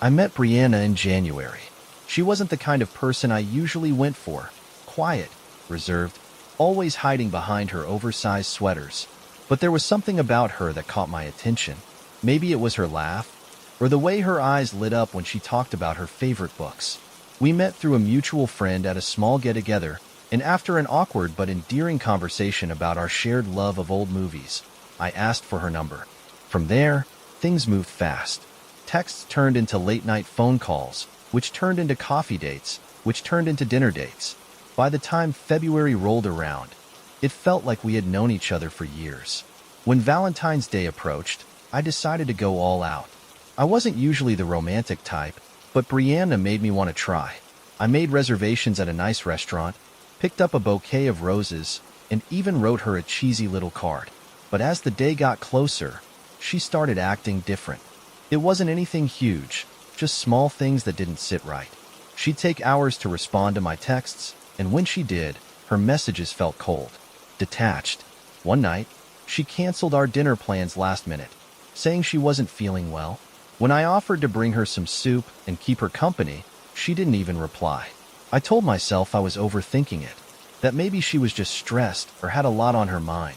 I met Brianna in January. She wasn't the kind of person I usually went for. Quiet, reserved, always hiding behind her oversized sweaters. But there was something about her that caught my attention. Maybe it was her laugh, or the way her eyes lit up when she talked about her favorite books. We met through a mutual friend at a small get-together, and after an awkward but endearing conversation about our shared love of old movies, I asked for her number. From there, things moved fast. Texts turned into late-night phone calls, which turned into coffee dates, which turned into dinner dates. By the time February rolled around, it felt like we had known each other for years. When Valentine's Day approached, I decided to go all out. I wasn't usually the romantic type, but Brianna made me want to try. I made reservations at a nice restaurant, picked up a bouquet of roses, and even wrote her a cheesy little card. But as the day got closer, she started acting different. It wasn't anything huge, just small things that didn't sit right. She'd take hours to respond to my texts, and when she did, her messages felt cold, detached. One night, she canceled our dinner plans last minute, saying she wasn't feeling well. When I offered to bring her some soup and keep her company, she didn't even reply. I told myself I was overthinking it, that maybe she was just stressed or had a lot on her mind.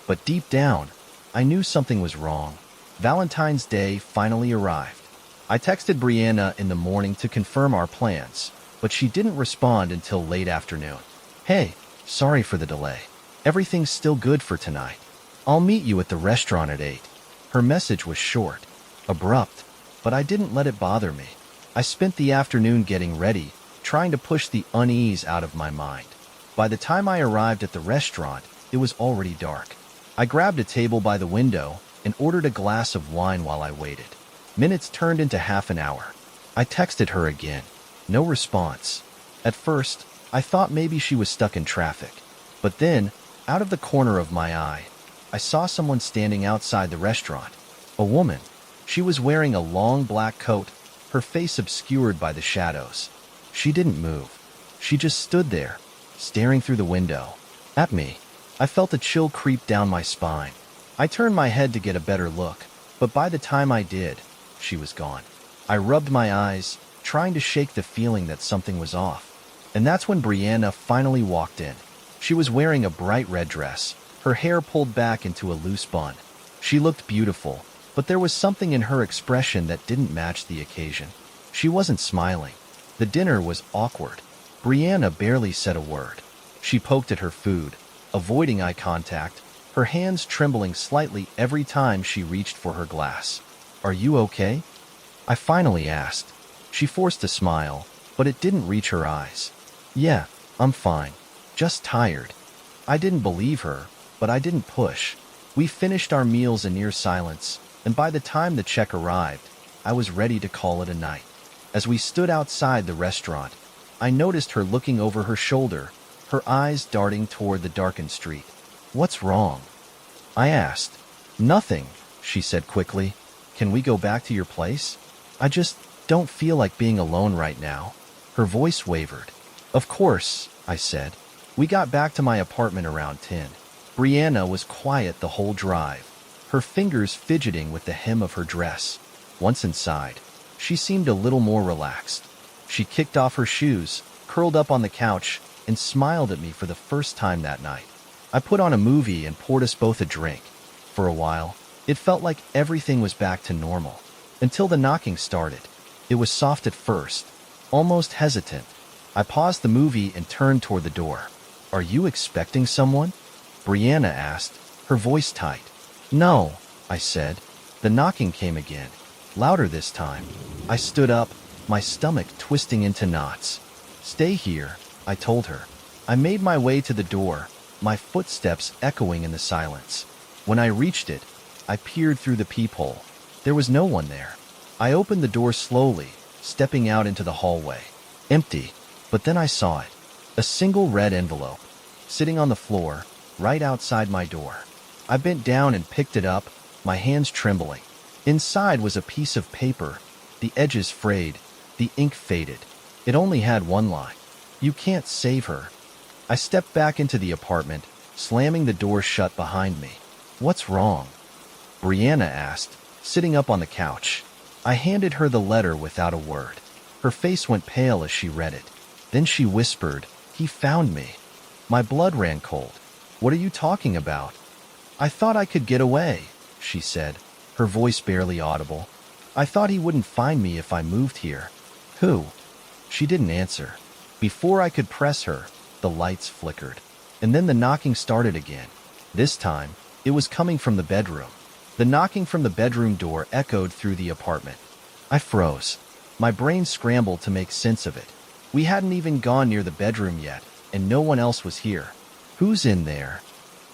But deep down, I knew something was wrong. Valentine's Day finally arrived. I texted Brianna in the morning to confirm our plans, but she didn't respond until late afternoon. "Hey, sorry for the delay. Everything's still good for tonight. I'll meet you at the restaurant at 8. Her message was short, abrupt, but I didn't let it bother me. I spent the afternoon getting ready, trying to push the unease out of my mind. By the time I arrived at the restaurant, it was already dark. I grabbed a table by the window and ordered a glass of wine while I waited. Minutes turned into half an hour. I texted her again. No response. At first, I thought maybe she was stuck in traffic. But then, out of the corner of my eye, I saw someone standing outside the restaurant. A woman. She was wearing a long black coat, her face obscured by the shadows. She didn't move. She just stood there, staring through the window at me. I felt a chill creep down my spine. I turned my head to get a better look, but by the time I did, she was gone. I rubbed my eyes, trying to shake the feeling that something was off. And that's when Brianna finally walked in. She was wearing a bright red dress, her hair pulled back into a loose bun. She looked beautiful, but there was something in her expression that didn't match the occasion. She wasn't smiling. The dinner was awkward. Brianna barely said a word. She poked at her food, avoiding eye contact, her hands trembling slightly every time she reached for her glass. "Are you okay?" I finally asked. She forced a smile, but it didn't reach her eyes. "Yeah, I'm fine. Just tired." I didn't believe her, but I didn't push. We finished our meals in near silence, and by the time the check arrived, I was ready to call it a night. As we stood outside the restaurant, I noticed her looking over her shoulder, her eyes darting toward the darkened street. "What's wrong?" I asked. "Nothing," she said quickly. "Can we go back to your place? I just don't feel like being alone right now." Her voice wavered. "Of course," I said. We got back to my apartment around 10. Brianna was quiet the whole drive, her fingers fidgeting with the hem of her dress. Once inside, she seemed a little more relaxed. She kicked off her shoes, curled up on the couch, and smiled at me for the first time that night. I put on a movie and poured us both a drink. For a while, it felt like everything was back to normal, until the knocking started. It was soft at first, almost hesitant. I paused the movie and turned toward the door. "Are you expecting someone?" Brianna asked, her voice tight. "No," I said. The knocking came again, louder this time. I stood up, my stomach twisting into knots. "Stay here," I told her. I made my way to the door, my footsteps echoing in the silence. When I reached it, I peered through the peephole. There was no one there. I opened the door slowly, stepping out into the hallway. Empty, but then I saw it. A single red envelope, sitting on the floor, right outside my door. I bent down and picked it up, my hands trembling. Inside was a piece of paper, the edges frayed, the ink faded. It only had one line. "You can't save her." I stepped back into the apartment, slamming the door shut behind me. "What's wrong?" Brianna asked, sitting up on the couch. I handed her the letter without a word. Her face went pale as she read it. Then she whispered, "He found me." My blood ran cold. "What are you talking about?" "I thought I could get away," she said, her voice barely audible. "I thought he wouldn't find me if I moved here." "Who?" She didn't answer. Before I could press her, the lights flickered. And then the knocking started again. This time, it was coming from the bedroom. The knocking from the bedroom door echoed through the apartment. I froze. My brain scrambled to make sense of it. We hadn't even gone near the bedroom yet, and no one else was here. "Who's in there?"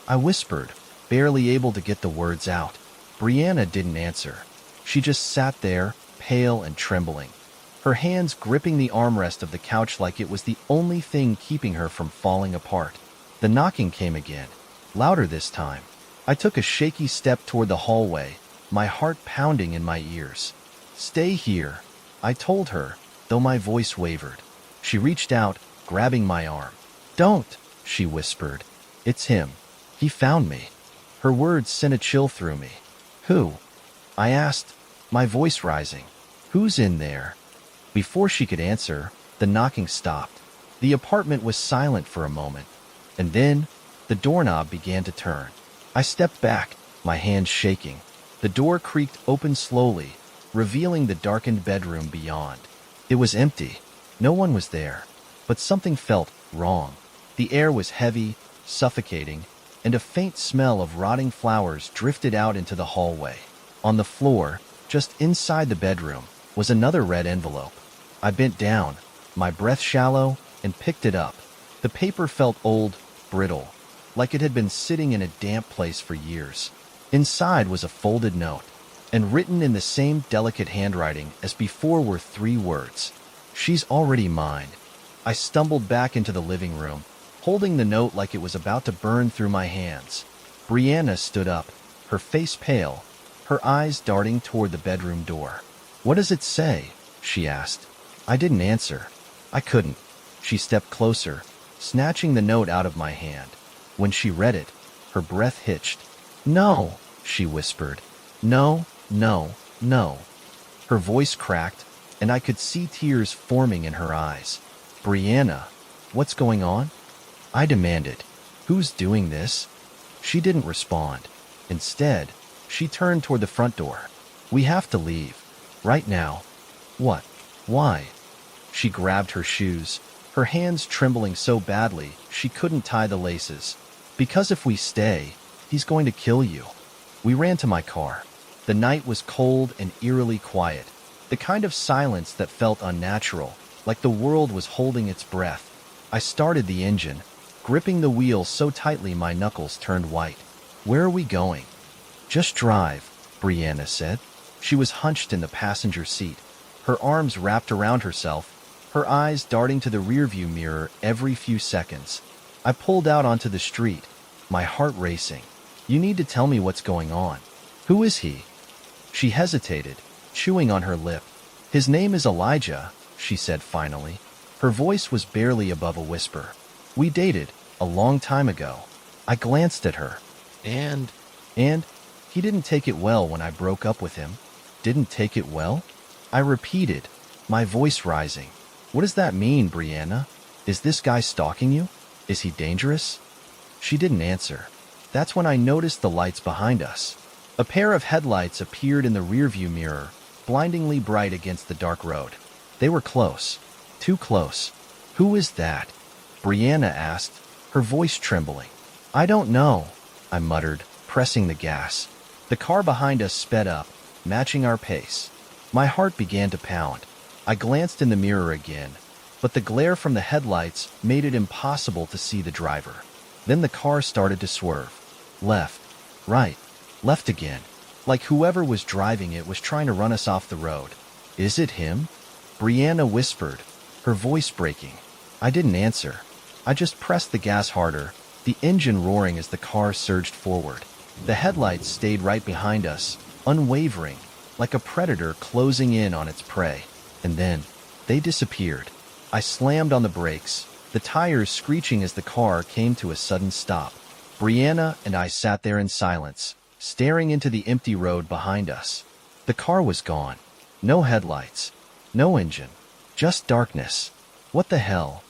I whispered, barely able to get the words out. Brianna didn't answer. She just sat there, pale and trembling, her hands gripping the armrest of the couch like it was the only thing keeping her from falling apart. The knocking came again, louder this time. I took a shaky step toward the hallway, my heart pounding in my ears. "Stay here," I told her, though my voice wavered. She reached out, grabbing my arm. "Don't," she whispered. "It's him. He found me." Her words sent a chill through me. "Who?" I asked, my voice rising. "Who's in there?" Before she could answer, the knocking stopped. The apartment was silent for a moment, and then the doorknob began to turn. I stepped back, my hands shaking. The door creaked open slowly, revealing the darkened bedroom beyond. It was empty. No one was there, but something felt wrong. The air was heavy, suffocating, and a faint smell of rotting flowers drifted out into the hallway. On the floor, just inside the bedroom, was another red envelope. I bent down, my breath shallow, and picked it up. The paper felt old, brittle, like it had been sitting in a damp place for years. Inside was a folded note, and written in the same delicate handwriting as before were 3 words. "She's already mine." I stumbled back into the living room, holding the note like it was about to burn through my hands. Brianna stood up, her face pale, her eyes darting toward the bedroom door. "What does it say?" she asked. I didn't answer. I couldn't. She stepped closer, snatching the note out of my hand. When she read it, her breath hitched. "No," she whispered. "No, no, no." Her voice cracked, and I could see tears forming in her eyes. "Brianna, what's going on?" I demanded. "Who's doing this?" She didn't respond. Instead, she turned toward the front door. "We have to leave. Right now." "What? Why?" She grabbed her shoes, her hands trembling so badly she couldn't tie the laces. "Because if we stay, he's going to kill you." We ran to my car. The night was cold and eerily quiet, the kind of silence that felt unnatural, like the world was holding its breath. I started the engine, gripping the wheel so tightly my knuckles turned white. "Where are we going?" "Just drive," Brianna said. She was hunched in the passenger seat, her arms wrapped around herself, her eyes darting to the rearview mirror every few seconds. I pulled out onto the street, my heart racing. "You need to tell me what's going on. Who is he?" She hesitated, chewing on her lip. "His name is Elijah," she said finally. Her voice was barely above a whisper. "We dated, a long time ago." I glanced at her. And he didn't take it well when I broke up with him." "Didn't take it well?" I repeated, my voice rising. "What does that mean, Brianna? Is this guy stalking you? Is he dangerous?" She didn't answer. That's when I noticed the lights behind us. A pair of headlights appeared in the rearview mirror, blindingly bright against the dark road. They were close. Too close. "Who is that?" Brianna asked, her voice trembling. "I don't know," I muttered, pressing the gas. The car behind us sped up, matching our pace. My heart began to pound. I glanced in the mirror again, but the glare from the headlights made it impossible to see the driver. Then the car started to swerve. Left, right, left again, like whoever was driving it was trying to run us off the road. "Is it him?" Brianna whispered, her voice breaking. I didn't answer. I just pressed the gas harder, the engine roaring as the car surged forward. The headlights stayed right behind us, unwavering, like a predator closing in on its prey. And then, they disappeared. I slammed on the brakes, the tires screeching as the car came to a sudden stop. Brianna and I sat there in silence, staring into the empty road behind us. The car was gone. No headlights. No engine. Just darkness. What the hell?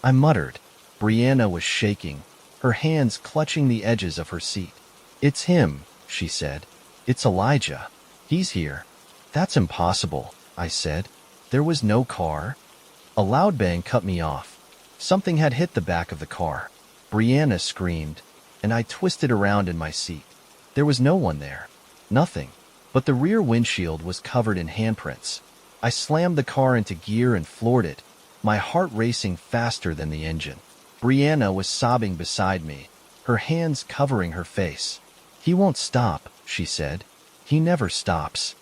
I muttered. Brianna was shaking, her hands clutching the edges of her seat. It's him, she said. It's Elijah. He's here. That's impossible, I said. There was no car. A loud bang cut me off. Something had hit the back of the car. Brianna screamed, and I twisted around in my seat. There was no one there. Nothing. But the rear windshield was covered in handprints. I slammed the car into gear and floored it, my heart racing faster than the engine. Brianna was sobbing beside me, her hands covering her face. He won't stop, she said. He never stops.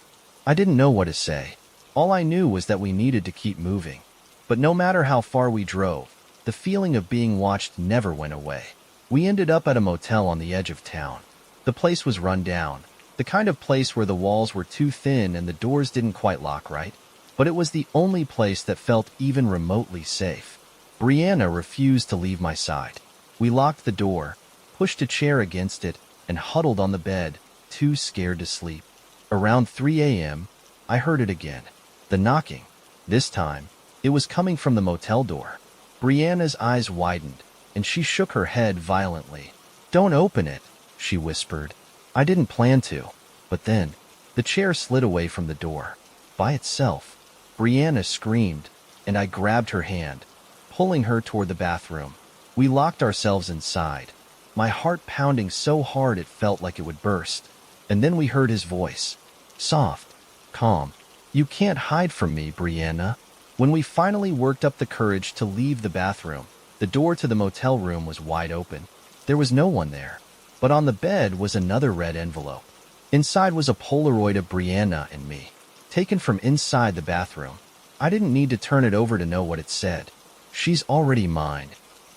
I didn't know what to say. All I knew was that we needed to keep moving. But no matter how far we drove, the feeling of being watched never went away. We ended up at a motel on the edge of town. The place was run down, the kind of place where the walls were too thin and the doors didn't quite lock right. But it was the only place that felt even remotely safe. Brianna refused to leave my side. We locked the door, pushed a chair against it, and huddled on the bed, too scared to sleep. Around 3 a.m., I heard it again. The knocking. This time, it was coming from the motel door. Brianna's eyes widened, and she shook her head violently. "Don't open it," she whispered. I didn't plan to, but then, the chair slid away from the door. By itself. Brianna screamed, and I grabbed her hand, pulling her toward the bathroom. We locked ourselves inside, my heart pounding so hard it felt like it would burst. And then we heard his voice. Soft, calm. "You can't hide from me, Brianna." When we finally worked up the courage to leave the bathroom, the door to the motel room was wide open. There was no one there, but on the bed was another red envelope. Inside was a Polaroid of Brianna and me, taken from inside the bathroom. I didn't need to turn it over to know what it said. She's already mine.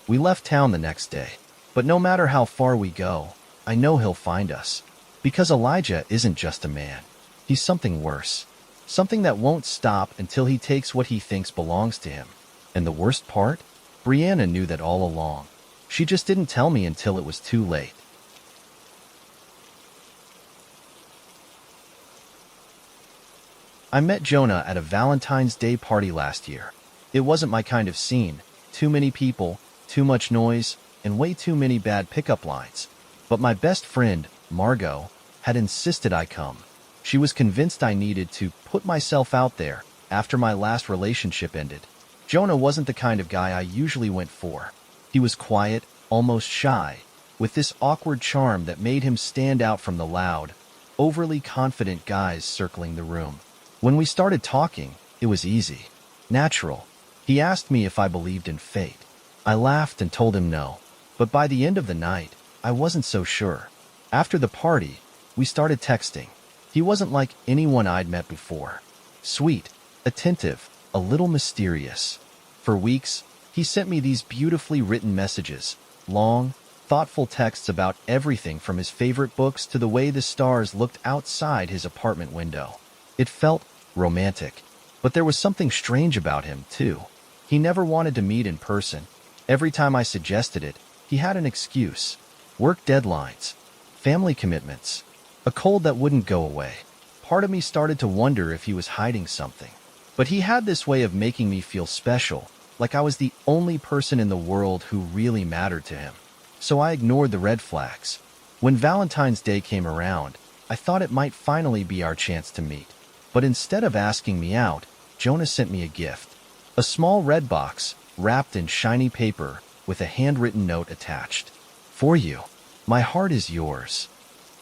We left town the next day, but no matter how far we go, I know he'll find us. Because Elijah isn't just a man. He's something worse. Something that won't stop until he takes what he thinks belongs to him. And the worst part? Brianna knew that all along. She just didn't tell me until it was too late. I met Jonah at a Valentine's Day party last year. It wasn't my kind of scene. Too many people, too much noise, and way too many bad pickup lines. But my best friend, Margot, had insisted I come. She was convinced I needed to put myself out there after my last relationship ended. Jonah wasn't the kind of guy I usually went for. He was quiet, almost shy, with this awkward charm that made him stand out from the loud, overly confident guys circling the room. When we started talking, it was easy, natural. He asked me if I believed in fate. I laughed and told him no. But by the end of the night, I wasn't so sure. After the party, we started texting. He wasn't like anyone I'd met before. Sweet, attentive, a little mysterious. For weeks, he sent me these beautifully written messages, long, thoughtful texts about everything from his favorite books to the way the stars looked outside his apartment window. It felt romantic, but there was something strange about him, too. He never wanted to meet in person. Every time I suggested it, he had an excuse. Work deadlines, family commitments, a cold that wouldn't go away. Part of me started to wonder if he was hiding something. But he had this way of making me feel special, like I was the only person in the world who really mattered to him. So I ignored the red flags. When Valentine's Day came around, I thought it might finally be our chance to meet. But instead of asking me out, Jonah sent me a gift. A small red box, wrapped in shiny paper, with a handwritten note attached. "For you. My heart is yours."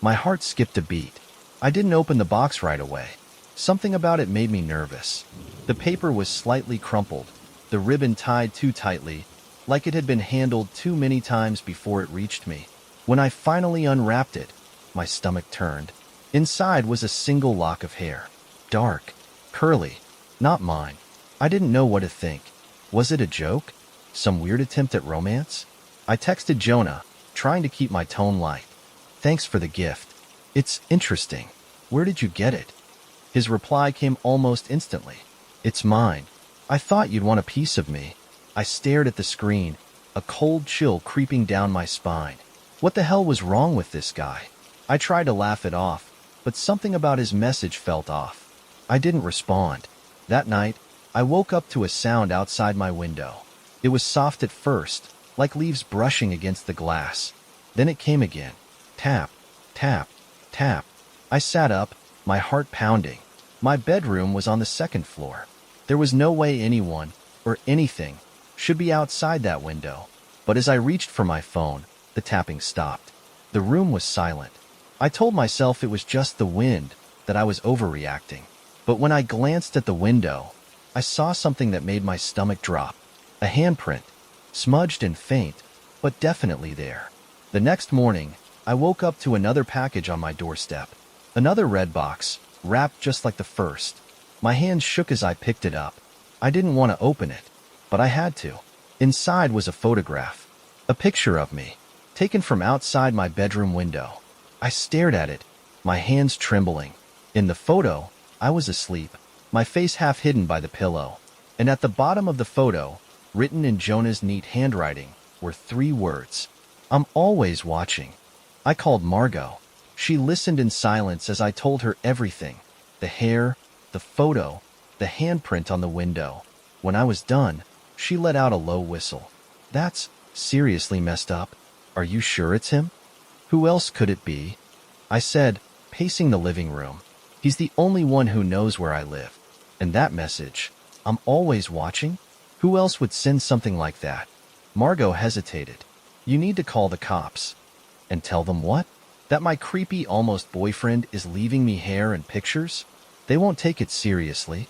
My heart skipped a beat. I didn't open the box right away. Something about it made me nervous. The paper was slightly crumpled, the ribbon tied too tightly, like it had been handled too many times before it reached me. When I finally unwrapped it, my stomach turned. Inside was a single lock of hair. Dark, curly, not mine. I didn't know what to think. Was it a joke? Some weird attempt at romance? I texted Jonah, trying to keep my tone light. "Thanks for the gift. It's interesting. Where did you get it?" His reply came almost instantly. "It's mine. I thought you'd want a piece of me." I stared at the screen, a cold chill creeping down my spine. What the hell was wrong with this guy? I tried to laugh it off, but something about his message felt off. I didn't respond. That night, I woke up to a sound outside my window. It was soft at first, like leaves brushing against the glass. Then it came again. Tap, tap, tap. I sat up, my heart pounding. My bedroom was on the second floor. There was no way anyone, or anything, should be outside that window. But as I reached for my phone, the tapping stopped. The room was silent. I told myself it was just the wind, that I was overreacting. But when I glanced at the window, I saw something that made my stomach drop. A handprint, smudged and faint, but definitely there. The next morning, I woke up to another package on my doorstep. Another red box, wrapped just like the first. My hands shook as I picked it up. I didn't want to open it, but I had to. Inside was a photograph. A picture of me, taken from outside my bedroom window. I stared at it, my hands trembling. In the photo, I was asleep, my face half hidden by the pillow. And at the bottom of the photo, written in Jonah's neat handwriting, were 3 words. I'm always watching. I called Margot. She listened in silence as I told her everything. The hair, the photo, the handprint on the window. When I was done, she let out a low whistle. That's seriously messed up. Are you sure it's him? Who else could it be? I said, pacing the living room. He's the only one who knows where I live. And that message, I'm always watching? Who else would send something like that? Margot hesitated. You need to call the cops. And tell them what? That my creepy almost boyfriend is leaving me hair and pictures? They won't take it seriously.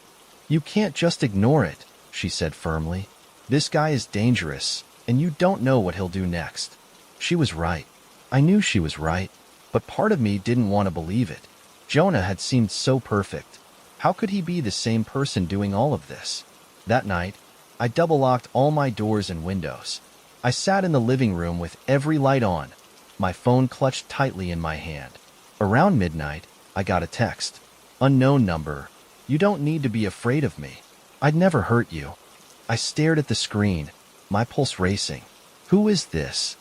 You can't just ignore it, she said firmly. This guy is dangerous, and you don't know what he'll do next. She was right. I knew she was right, but part of me didn't want to believe it. Jonah had seemed so perfect. How could he be the same person doing all of this? That night, I double-locked all my doors and windows. I sat in the living room with every light on, my phone clutched tightly in my hand. Around midnight, I got a text. Unknown number. You don't need to be afraid of me. I'd never hurt you. I stared at the screen, my pulse racing. Who is this?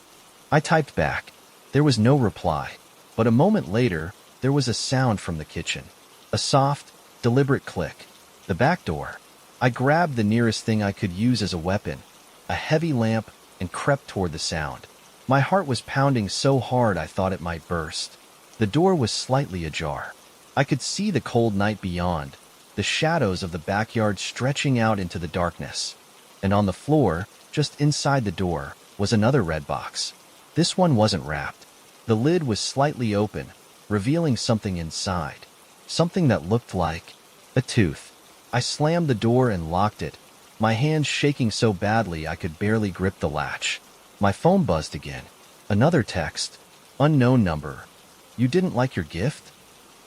I typed back. There was no reply, but a moment later, there was a sound from the kitchen. A soft, deliberate click. The back door. I grabbed the nearest thing I could use as a weapon, a heavy lamp, and crept toward the sound. My heart was pounding so hard I thought it might burst. The door was slightly ajar. I could see the cold night beyond, the shadows of the backyard stretching out into the darkness. And on the floor, just inside the door, was another red box. This one wasn't wrapped. The lid was slightly open, revealing something inside. Something that looked like a tooth. I slammed the door and locked it, my hands shaking so badly I could barely grip the latch. My phone buzzed again. Another text. Unknown number. You didn't like your gift?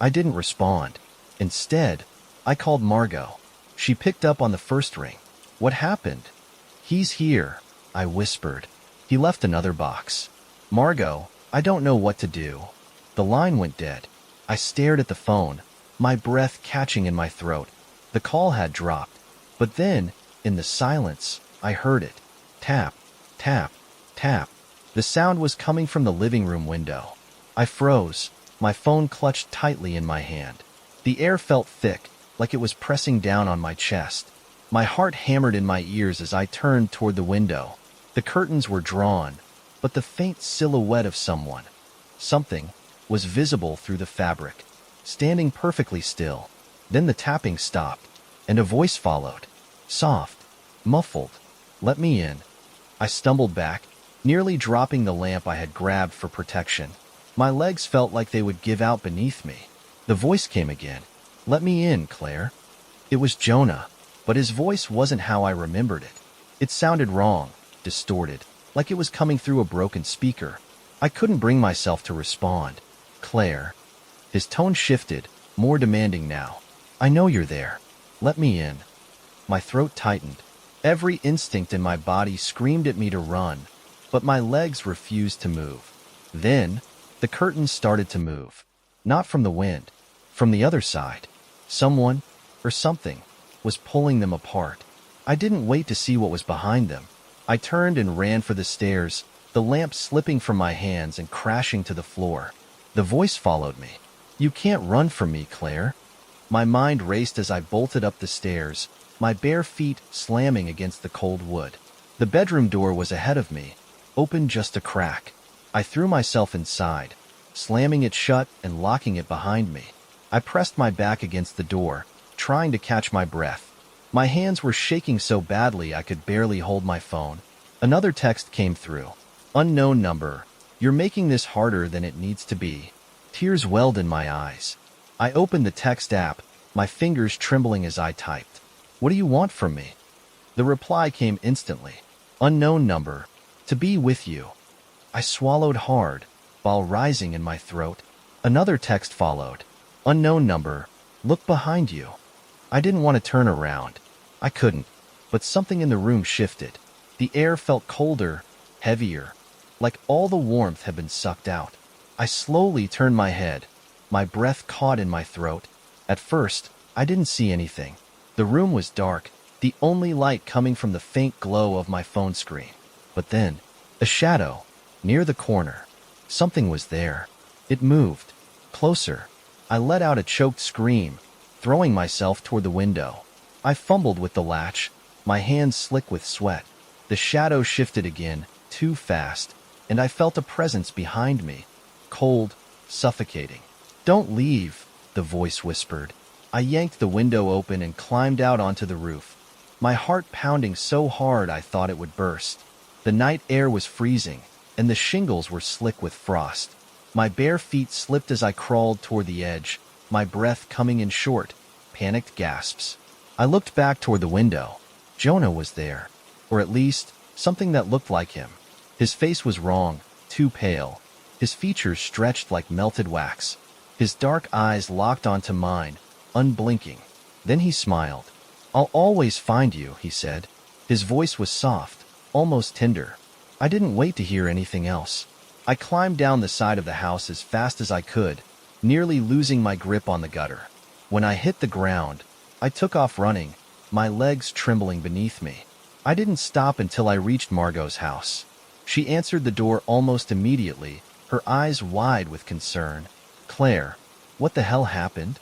I didn't respond. Instead, I called Margot. She picked up on the first ring. What happened? He's here, I whispered. He left another box. Margot, I don't know what to do. The line went dead. I stared at the phone, my breath catching in my throat. The call had dropped. But then, in the silence, I heard it. Tap, tap, tap. The sound was coming from the living room window. I froze, my phone clutched tightly in my hand. The air felt thick, like it was pressing down on my chest. My heart hammered in my ears as I turned toward the window. The curtains were drawn, but the faint silhouette of something, was visible through the fabric, standing perfectly still. Then the tapping stopped, and a voice followed. Soft, muffled. Let me in. I stumbled back, nearly dropping the lamp I had grabbed for protection. My legs felt like they would give out beneath me. The voice came again. Let me in, Claire. It was Jonah, but his voice wasn't how I remembered it. It sounded wrong, distorted, like it was coming through a broken speaker. I couldn't bring myself to respond. Claire. His tone shifted, more demanding now. I know you're there. Let me in. My throat tightened. Every instinct in my body screamed at me to run, but my legs refused to move. Then, the curtains started to move. Not from the wind, from the other side. Someone, or something, was pulling them apart. I didn't wait to see what was behind them. I turned and ran for the stairs, the lamp slipping from my hands and crashing to the floor. The voice followed me. You can't run from me, Claire. My mind raced as I bolted up the stairs, my bare feet slamming against the cold wood. The bedroom door was ahead of me, open just a crack. I threw myself inside, slamming it shut and locking it behind me. I pressed my back against the door, trying to catch my breath. My hands were shaking so badly I could barely hold my phone. Another text came through. Unknown number. You're making this harder than it needs to be. Tears welled in my eyes. I opened the text app, my fingers trembling as I typed. What do you want from me? The reply came instantly. Unknown number. To be with you. I swallowed hard, while rising in my throat. Another text followed. Unknown number. Look behind you. I didn't want to turn around. I couldn't. But something in the room shifted. The air felt colder, heavier, like all the warmth had been sucked out. I slowly turned my head. My breath caught in my throat. At first, I didn't see anything. The room was dark, the only light coming from the faint glow of my phone screen. But then, a shadow, near the corner. Something was there. It moved. Closer. I let out a choked scream, throwing myself toward the window. I fumbled with the latch, my hands slick with sweat. The shadow shifted again, too fast, and I felt a presence behind me. Cold, suffocating. Don't leave, the voice whispered. I yanked the window open and climbed out onto the roof, my heart pounding so hard I thought it would burst. The night air was freezing, and the shingles were slick with frost. My bare feet slipped as I crawled toward the edge, my breath coming in short, panicked gasps. I looked back toward the window. Jonah was there, or at least something that looked like him. His face was wrong, too pale. His features stretched like melted wax. His dark eyes locked onto mine, unblinking. Then he smiled. I'll always find you, he said. His voice was soft, almost tender. I didn't wait to hear anything else. I climbed down the side of the house as fast as I could, nearly losing my grip on the gutter. When I hit the ground, I took off running, my legs trembling beneath me. I didn't stop until I reached Margot's house. She answered the door almost immediately, her eyes wide with concern. Claire, what the hell happened?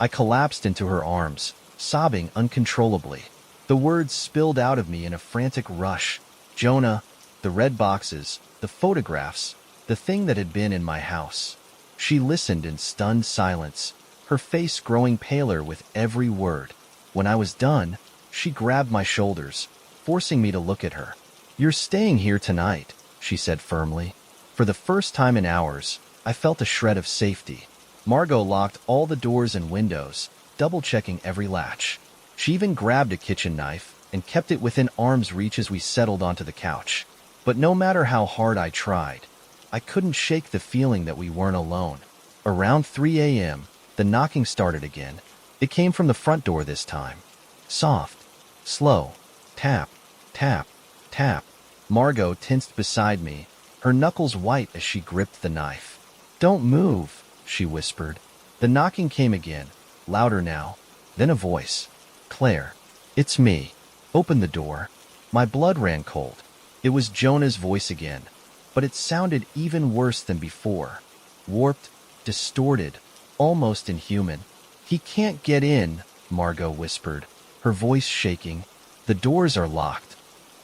I collapsed into her arms, sobbing uncontrollably. The words spilled out of me in a frantic rush. Jonah, the red boxes, the photographs, the thing that had been in my house. She listened in stunned silence, her face growing paler with every word. When I was done, she grabbed my shoulders, forcing me to look at her. You're staying here tonight, she said firmly. For the first time in hours, I felt a shred of safety. Margot locked all the doors and windows, double-checking every latch. She even grabbed a kitchen knife and kept it within arm's reach as we settled onto the couch. But no matter how hard I tried, I couldn't shake the feeling that we weren't alone. Around 3 a.m., the knocking started again. It came from the front door this time. Soft, slow, tap, tap, tap. Margot tensed beside me, her knuckles white as she gripped the knife. Don't move, she whispered. The knocking came again, louder now. Then a voice. Claire, it's me. Open the door. My blood ran cold. It was Jonah's voice again, but it sounded even worse than before. Warped, distorted, almost inhuman. He can't get in, Margot whispered, her voice shaking. The doors are locked.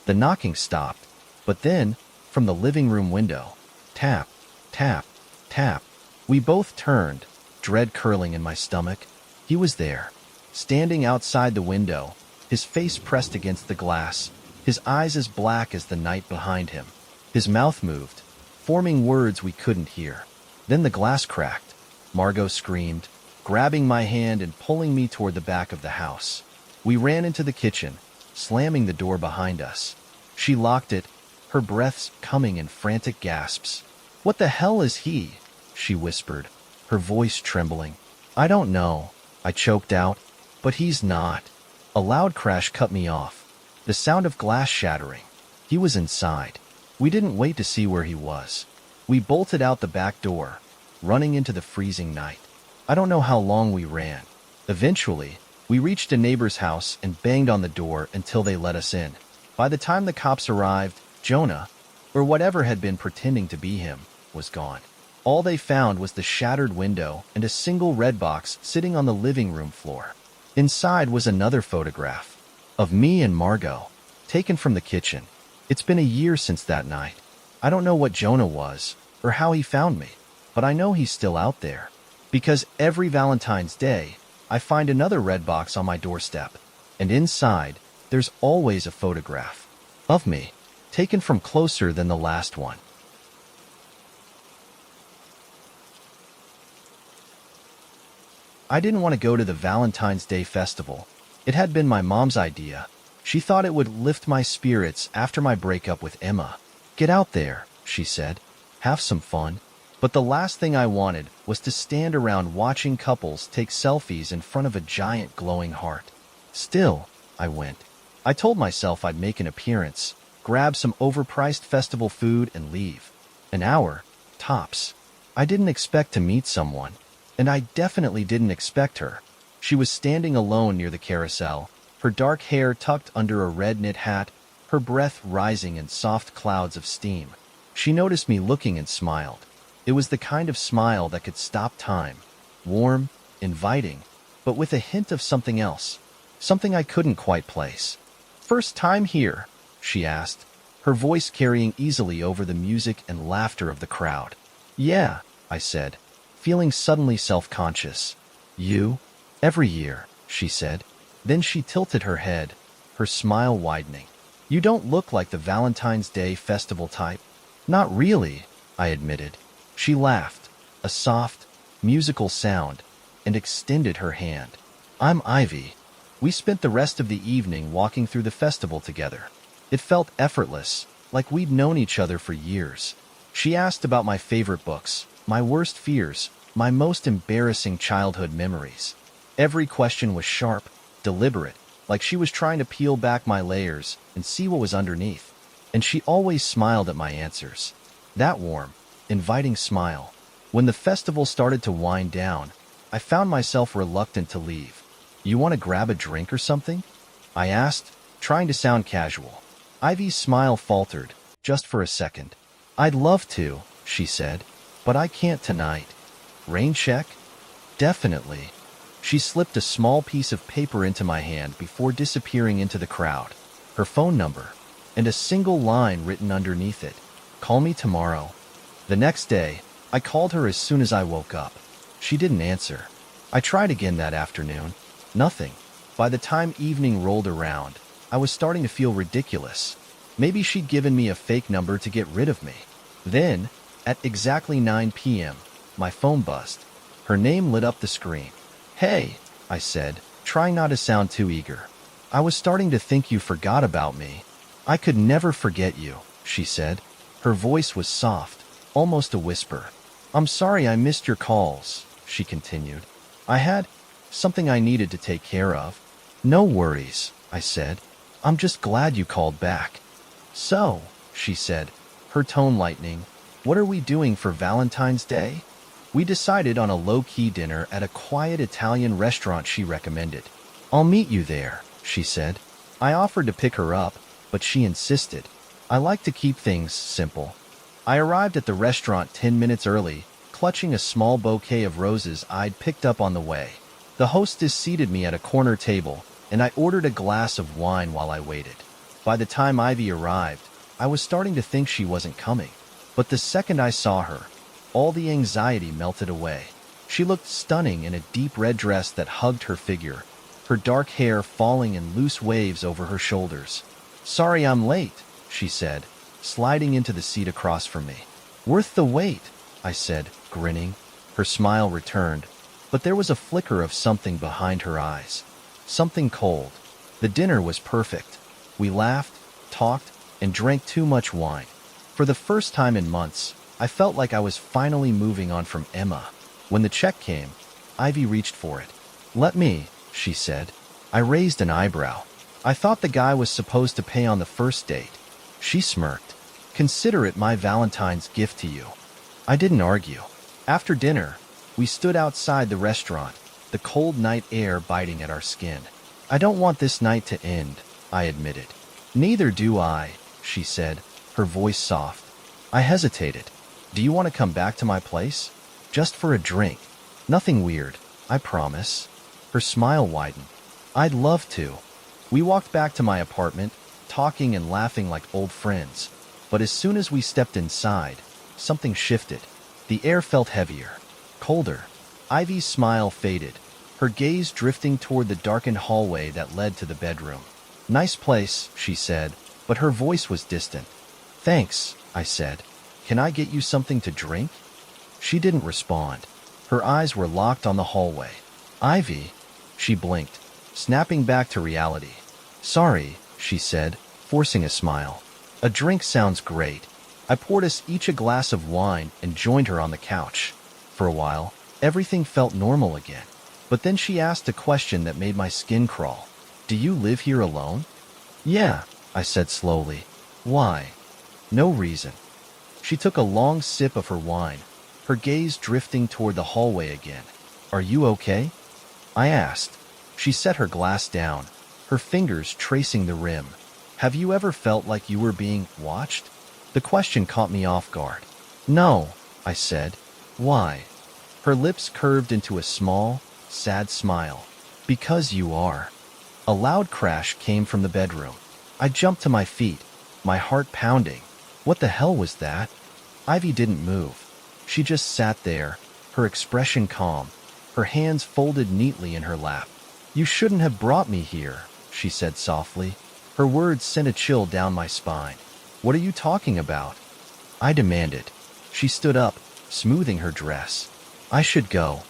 The knocking stopped, but then, from the living room window, tap, tap, tap. We both turned, dread curling in my stomach. He was there, standing outside the window, his face pressed against the glass, his eyes as black as the night behind him. His mouth moved, forming words we couldn't hear. Then the glass cracked. Margot screamed, grabbing my hand and pulling me toward the back of the house. We ran into the kitchen, slamming the door behind us. She locked it, her breaths coming in frantic gasps. What the hell is he? She whispered, her voice trembling. I don't know, I choked out, but he's not. A loud crash cut me off, the sound of glass shattering. He was inside. We didn't wait to see where he was. We bolted out the back door, running into the freezing night. I don't know how long we ran. Eventually, we reached a neighbor's house and banged on the door until they let us in. By the time the cops arrived, Jonah, or whatever had been pretending to be him, was gone. All they found was the shattered window and a single red box sitting on the living room floor. Inside was another photograph of me and Margot, taken from the kitchen. It's been a year since that night. I don't know what Jonah was or how he found me, but I know he's still out there. Because every Valentine's Day, I find another red box on my doorstep, and inside, there's always a photograph of me, taken from closer than the last one. I didn't want to go to the Valentine's Day festival. It had been my mom's idea. She thought it would lift my spirits after my breakup with Emma. Get out there, she said. Have some fun. But the last thing I wanted was to stand around watching couples take selfies in front of a giant glowing heart. Still, I went. I told myself I'd make an appearance, grab some overpriced festival food and leave. An hour, tops. I didn't expect to meet someone. And I definitely didn't expect her. She was standing alone near the carousel, her dark hair tucked under a red knit hat, her breath rising in soft clouds of steam. She noticed me looking and smiled. It was the kind of smile that could stop time. Warm, inviting, but with a hint of something else. Something I couldn't quite place. "First time here?" she asked, her voice carrying easily over the music and laughter of the crowd. "Yeah," I said, feeling suddenly self-conscious. "You?" "Every year," she said. Then she tilted her head, her smile widening. "You don't look like the Valentine's Day festival type." "Not really," I admitted. She laughed, a soft, musical sound, and extended her hand. "I'm Ivy." We spent the rest of the evening walking through the festival together. It felt effortless, like we'd known each other for years. She asked about my favorite books, my worst fears, my most embarrassing childhood memories. Every question was sharp, deliberate, like she was trying to peel back my layers and see what was underneath. And she always smiled at my answers. That warm, inviting smile. When the festival started to wind down, I found myself reluctant to leave. "You want to grab a drink or something?" I asked, trying to sound casual. Ivy's smile faltered, just for a second. "I'd love to," she said, "but I can't tonight." "Rain check?" "Definitely." She slipped a small piece of paper into my hand before disappearing into the crowd. Her phone number, and a single line written underneath it. "Call me tomorrow." The next day, I called her as soon as I woke up. She didn't answer. I tried again that afternoon. Nothing. By the time evening rolled around, I was starting to feel ridiculous. Maybe she'd given me a fake number to get rid of me. Then, at exactly 9 p.m., my phone buzzed. Her name lit up the screen. "Hey," I said, trying not to sound too eager. "I was starting to think you forgot about me." "I could never forget you," she said. Her voice was soft, almost a whisper. "I'm sorry I missed your calls," she continued. "I had something I needed to take care of." "No worries," I said. "I'm just glad you called back." "So," she said, her tone lightening, "what are we doing for Valentine's Day?" We decided on a low-key dinner at a quiet Italian restaurant she recommended. "I'll meet you there," she said. I offered to pick her up, but she insisted. I like to keep things simple. I arrived at the restaurant 10 minutes early, clutching a small bouquet of roses I'd picked up on the way. The hostess seated me at a corner table, and I ordered a glass of wine while I waited. By the time Ivy arrived, I was starting to think she wasn't coming. But the second I saw her, all the anxiety melted away. She looked stunning in a deep red dress that hugged her figure, her dark hair falling in loose waves over her shoulders. "Sorry I'm late," she said, sliding into the seat across from me. "Worth the wait," I said, grinning. Her smile returned, but there was a flicker of something behind her eyes. Something cold. The dinner was perfect. We laughed, talked, and drank too much wine. For the first time in months, I felt like I was finally moving on from Emma. When the check came, Ivy reached for it. "Let me," she said. I raised an eyebrow. I thought the guy was supposed to pay on the first date. She smirked. "Consider it my Valentine's gift to you." I didn't argue. After dinner, we stood outside the restaurant, the cold night air biting at our skin. "I don't want this night to end," I admitted. "Neither do I," she said, her voice soft. I hesitated. Do you want to come back to my place? Just for a drink. Nothing weird, I promise. Her smile widened. I'd love to. We walked back to my apartment, talking and laughing like old friends. But as soon as we stepped inside, something shifted. The air felt heavier, colder. Ivy's smile faded, her gaze drifting toward the darkened hallway that led to the bedroom. Nice place, she said, but her voice was distant. Thanks, I said. Can I get you something to drink? She didn't respond. Her eyes were locked on the hallway. Ivy, she blinked, snapping back to reality. Sorry, she said, forcing a smile. A drink sounds great. I poured us each a glass of wine and joined her on the couch. For a while, everything felt normal again. But then she asked a question that made my skin crawl. Do you live here alone? Yeah, I said slowly. Why? No reason. She took a long sip of her wine, her gaze drifting toward the hallway again. Are you okay? I asked. She set her glass down, her fingers tracing the rim. Have you ever felt like you were being watched? The question caught me off guard. No, I said. Why? Her lips curved into a small, sad smile. Because you are. A loud crash came from the bedroom. I jumped to my feet, my heart pounding. What the hell was that? Ivy didn't move. She just sat there, her expression calm, her hands folded neatly in her lap. You shouldn't have brought me here, she said softly. Her words sent a chill down my spine. What are you talking about? I demanded. She stood up, smoothing her dress. I should go.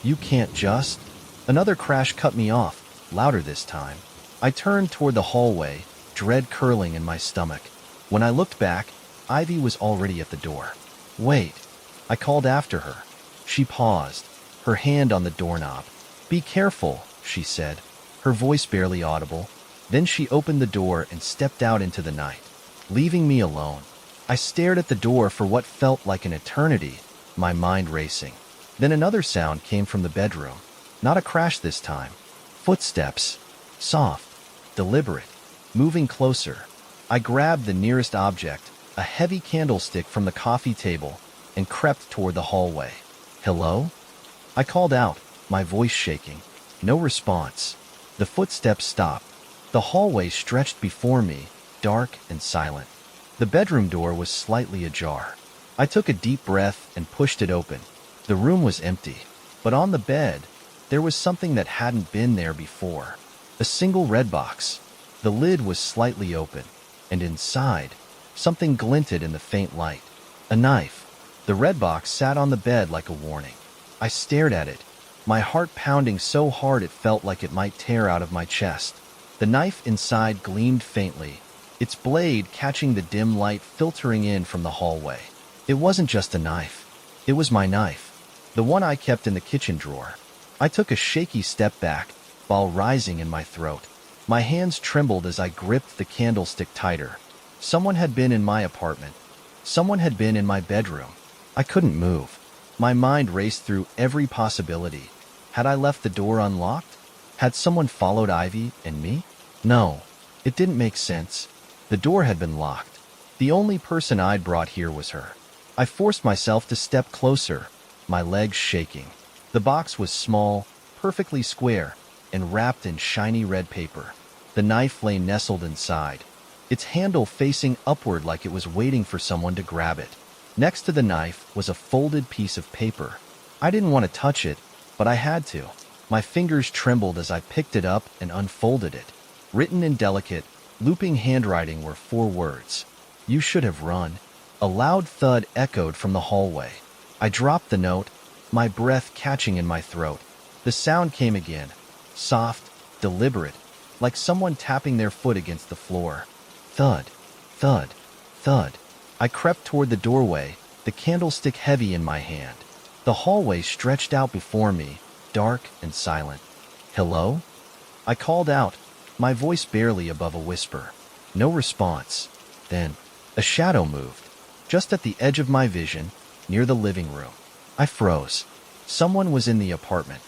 You can't just. Another crash cut me off, louder this time. I turned toward the hallway, dread curling in my stomach. When I looked back, Ivy was already at the door. Wait, I called after her. She paused, her hand on the doorknob. Be careful, she said, her voice barely audible. Then she opened the door and stepped out into the night, leaving me alone. I stared at the door for what felt like an eternity, my mind racing. Then another sound came from the bedroom. Not a crash this time. Footsteps. Soft, deliberate, moving closer. I grabbed the nearest object, a heavy candlestick from the coffee table, and crept toward the hallway. Hello? I called out, my voice shaking. No response. The footsteps stopped. The hallway stretched before me, dark and silent. The bedroom door was slightly ajar. I took a deep breath and pushed it open. The room was empty, but on the bed, there was something that hadn't been there before. A single red box. The lid was slightly open, and inside, something glinted in the faint light. A knife. The red box sat on the bed like a warning. I stared at it, my heart pounding so hard it felt like it might tear out of my chest. The knife inside gleamed faintly, its blade catching the dim light filtering in from the hallway. It wasn't just a knife. It was my knife, the one I kept in the kitchen drawer. I took a shaky step back, while rising in my throat. My hands trembled as I gripped the candlestick tighter. Someone had been in my apartment. Someone had been in my bedroom. I couldn't move. My mind raced through every possibility. Had I left the door unlocked? Had someone followed Ivy and me? No, it didn't make sense. The door had been locked. The only person I'd brought here was her. I forced myself to step closer, my legs shaking. The box was small, perfectly square, and wrapped in shiny red paper. The knife lay nestled inside, its handle facing upward like it was waiting for someone to grab it. Next to the knife was a folded piece of paper. I didn't want to touch it, but I had to. My fingers trembled as I picked it up and unfolded it. Written in delicate, looping handwriting were 4 words. You should have run. A loud thud echoed from the hallway. I dropped the note, my breath catching in my throat. The sound came again, soft, deliberate, like someone tapping their foot against the floor. Thud, thud, thud. I crept toward the doorway, the candlestick heavy in my hand. The hallway stretched out before me, dark and silent. Hello? I called out, my voice barely above a whisper. No response. Then, a shadow moved, just at the edge of my vision, near the living room. I froze. Someone was in the apartment.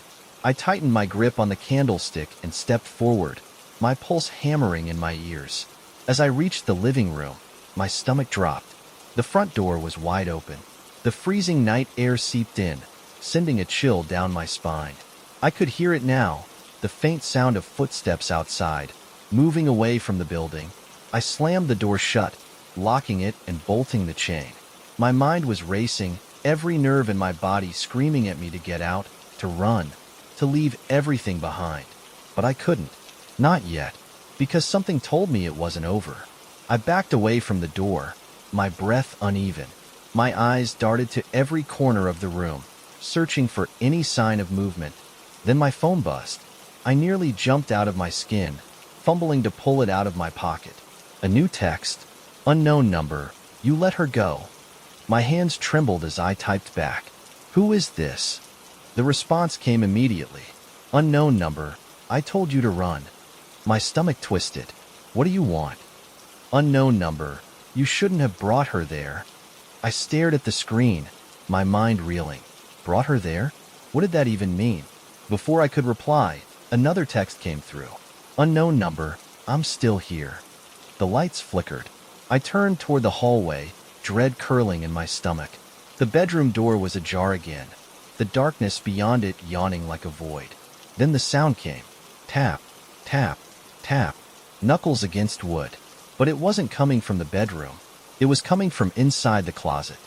I tightened my grip on the candlestick and stepped forward, my pulse hammering in my ears. As I reached the living room, my stomach dropped. The front door was wide open. The freezing night air seeped in, sending a chill down my spine. I could hear it now, the faint sound of footsteps outside, moving away from the building. I slammed the door shut, locking it and bolting the chain. My mind was racing, every nerve in my body screaming at me to get out, to run, to leave everything behind. But I couldn't. Not yet, because something told me it wasn't over. I backed away from the door, my breath uneven. My eyes darted to every corner of the room, searching for any sign of movement. Then my phone buzzed. I nearly jumped out of my skin, fumbling to pull it out of my pocket. A new text. Unknown number. You let her go. My hands trembled as I typed back. Who is this? The response came immediately. Unknown number. I told you to run. My stomach twisted. What do you want? Unknown number. You shouldn't have brought her there. I stared at the screen, my mind reeling. Brought her there? What did that even mean? Before I could reply, another text came through. Unknown number. I'm still here. The lights flickered. I turned toward the hallway, dread curling in my stomach. The bedroom door was ajar again, the darkness beyond it yawning like a void. Then the sound came. Tap, tap, tap, knuckles against wood. But it wasn't coming from the bedroom. It was coming from inside the closet.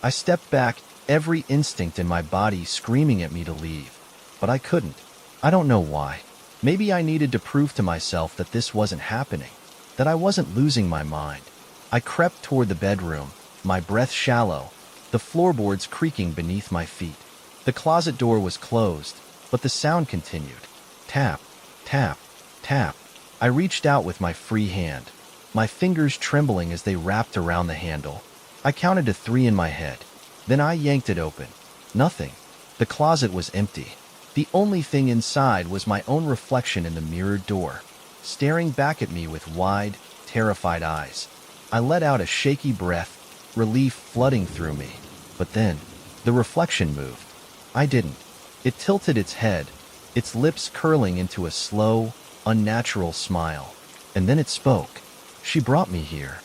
I stepped back, every instinct in my body screaming at me to leave. But I couldn't. I don't know why. Maybe I needed to prove to myself that this wasn't happening, that I wasn't losing my mind. I crept toward the bedroom, my breath shallow, the floorboards creaking beneath my feet. The closet door was closed, but the sound continued. Tap, tap, tap. I reached out with my free hand, my fingers trembling as they wrapped around the handle. I counted to 3 in my head. Then I yanked it open. Nothing. The closet was empty. The only thing inside was my own reflection in the mirrored door, staring back at me with wide, terrified eyes. I let out a shaky breath, relief flooding through me. But then, the reflection moved. I didn't. It tilted its head, its lips curling into a slow, unnatural smile. And then it spoke. She brought me here.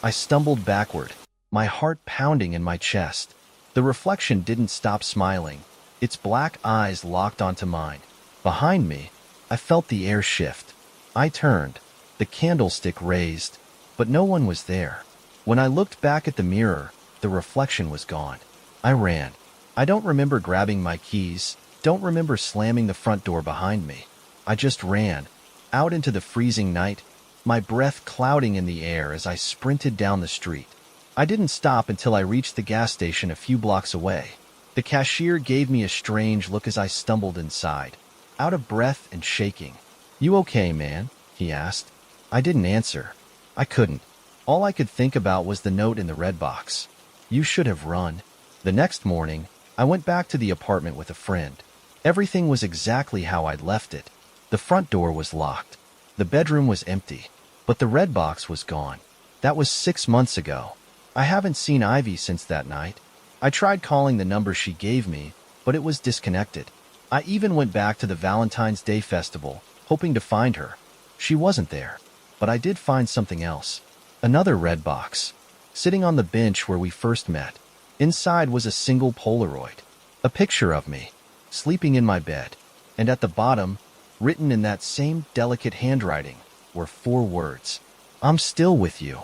I stumbled backward, my heart pounding in my chest. The reflection didn't stop smiling. Its black eyes locked onto mine. Behind me, I felt the air shift. I turned, the candlestick raised, but no one was there. When I looked back at the mirror, the reflection was gone. I ran. I don't remember grabbing my keys, don't remember slamming the front door behind me. I just ran, out into the freezing night, my breath clouding in the air as I sprinted down the street. I didn't stop until I reached the gas station a few blocks away. The cashier gave me a strange look as I stumbled inside, out of breath and shaking. "You okay, man?" he asked. I didn't answer. I couldn't. All I could think about was the note in the red box. You should have run. The next morning, I went back to the apartment with a friend. Everything was exactly how I'd left it. The front door was locked. The bedroom was empty. But the red box was gone. That was 6 months ago. I haven't seen Ivy since that night. I tried calling the number she gave me, but it was disconnected. I even went back to the Valentine's Day festival, hoping to find her. She wasn't there. But I did find something else. Another red box, sitting on the bench where we first met. Inside was a single Polaroid, a picture of me, sleeping in my bed. And at the bottom, written in that same delicate handwriting, were 4 words. I'm still with you.